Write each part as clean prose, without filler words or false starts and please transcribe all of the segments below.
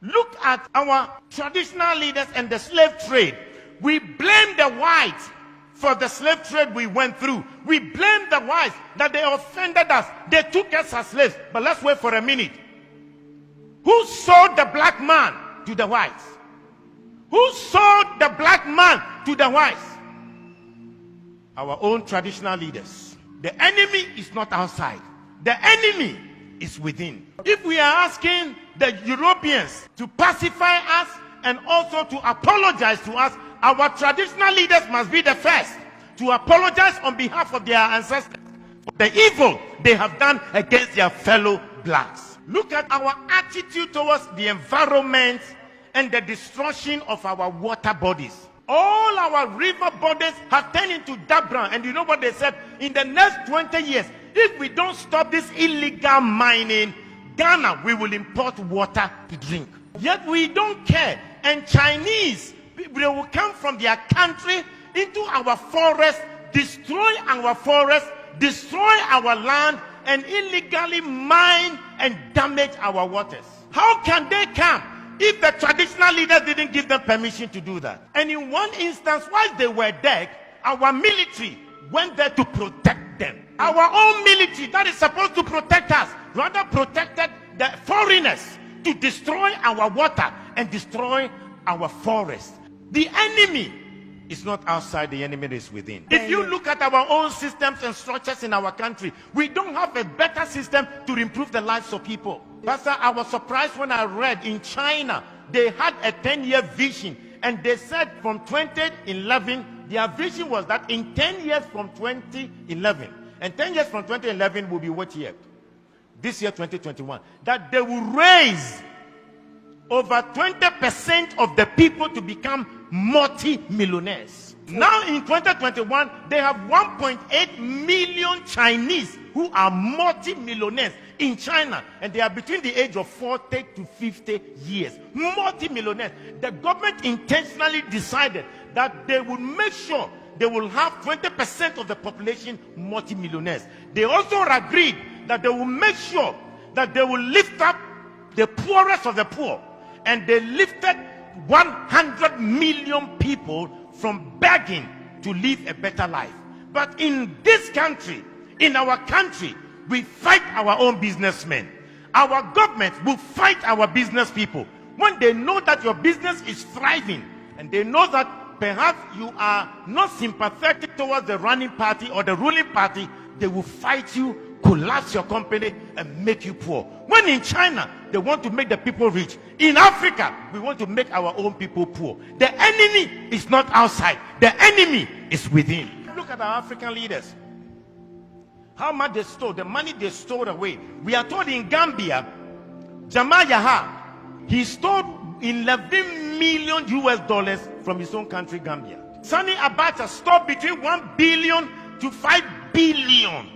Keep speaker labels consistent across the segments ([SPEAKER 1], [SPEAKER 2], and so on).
[SPEAKER 1] Look at our traditional leaders and the slave trade. We blame the whites for the slave trade we went through. We blame the whites that they offended us. They took us as slaves. But let's wait for a minute. Who sold the black man to the whites? Who sold the black man to the whites? Our own traditional leaders. The enemy is not outside. The enemy is within. If we are asking the Europeans to pacify us and also to apologize to us, our traditional leaders must be the first to apologize on behalf of their ancestors for the evil they have done against their fellow blacks. Look at our attitude towards the environment and the destruction of our water bodies. All our river bodies have turned into dark brown. And you know what they said? In the next 20 years, if we don't stop this illegal mining, Ghana, we will import water to drink. Yet we don't care. And Chinese, they will come from their country into our forest, destroy our forest, destroy our land, and illegally mine and damage our waters. How can they come if the traditional leaders didn't give them permission to do that? And in one instance, while they were dead, our military went there to protect them. Our own military that is supposed to protect us rather protected the foreigners to destroy our water and destroy our forest. The enemy is not outside, the enemy is within. If you look at our own systems and structures in our country, we don't have a better system to improve the lives of people. Pastor, I was surprised when I read in China, they had a 10-year vision, and they said from 2011, their vision was that in 10 years from 2011, and 10 years from 2011 will be what year? This year, 2021, that they will raise over 20% of the people to become multi-millionaires. Now in 2021, they have 1.8 million Chinese who are multi-millionaires in China, and they are between the age of 40 to 50 years. Multi-millionaires. The government intentionally decided that they would make sure they will have 20% of the population multi-millionaires. They also agreed that they will make sure that they will lift up the poorest of the poor, and they lifted 100 million people from begging to live a better life. But in this country, in our country, we fight our own businessmen. Our government will fight our business people. When they know that your business is thriving, and they know that perhaps you are not sympathetic towards the running party or the ruling party, they will fight you, collapse your company, and make you poor. When in China, they want to make the people rich. In Africa, we want to make our own people poor. The enemy is not outside. The enemy is within. Look at our African leaders. How much they stole, the money they stole away. We are told in Gambia, Jamal Yaha, he stole 11 million US dollars from his own country, Gambia. Sani Abacha stole between 1 billion to 5 billion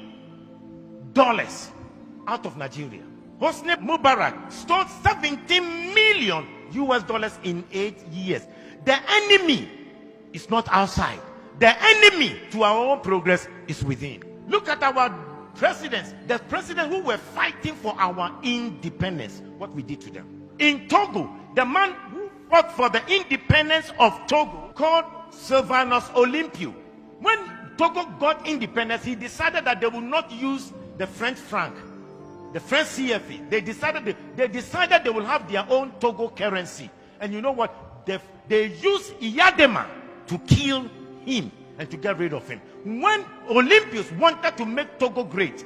[SPEAKER 1] dollars out of Nigeria. Hosni Mubarak stole 17 million US dollars in 8 years. The enemy is not outside. The enemy to our own progress is within. Look at our presidents, the presidents who were fighting for our independence, what we did to them. In Togo, the man who fought for the independence of Togo, called Sylvanus Olympio. When Togo got independence, he decided that they would not use the French franc, the French CFA. They decided they will have their own Togo currency. And you know what? They used Iyadema to kill him and to get rid of him. When Olympians wanted to make Togo great,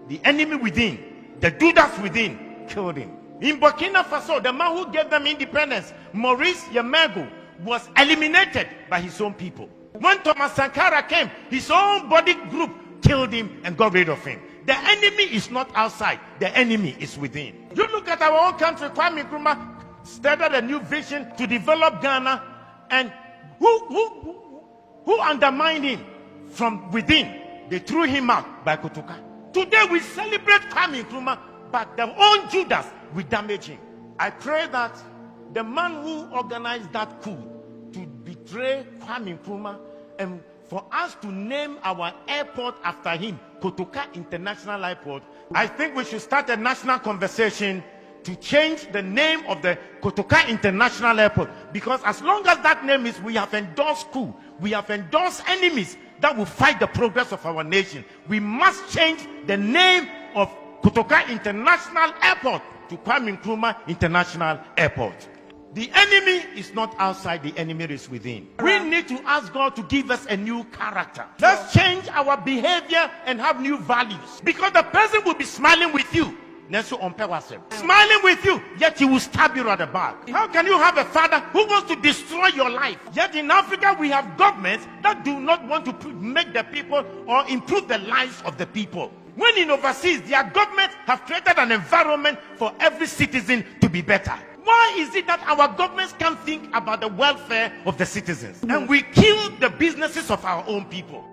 [SPEAKER 1] the enemy within, the Judas within, killed him. In Burkina Faso, the man who gave them independence, Maurice Yamego, was eliminated by his own people. When Thomas Sankara came, his own body group killed him and got rid of him. The enemy is not outside. The enemy is within. You look at our own country. Kwame Nkrumah started a new vision to develop Ghana, and who undermined him from within? They threw him out by Kotoka. Today we celebrate Kwame Nkrumah, but their own Judas will damage him. I pray that the man who organized that coup to betray Kwame Nkrumah, and for us to name our airport after him, Kotoka International Airport, I think we should start a national conversation to change the name of the Kotoka International Airport, because as long as that name is, we have endorsed coup, we have endorsed enemies that will fight the progress of our nation. We must change the name of Kotoka International Airport to Kwame Nkrumah International Airport. The enemy is not outside, the enemy is within. We need to ask God to give us a new character. Let's change our behavior and have new values. Because the person will be smiling with you, smiling with you, yet he will stab you at the back. How can you have a father who wants to destroy your life? Yet in Africa, we have governments that do not want to make the people or improve the lives of the people. When in overseas, their governments have created an environment for every citizen to be better. Why is it that our governments can't think about the welfare of the citizens? And we kill the businesses of our own people?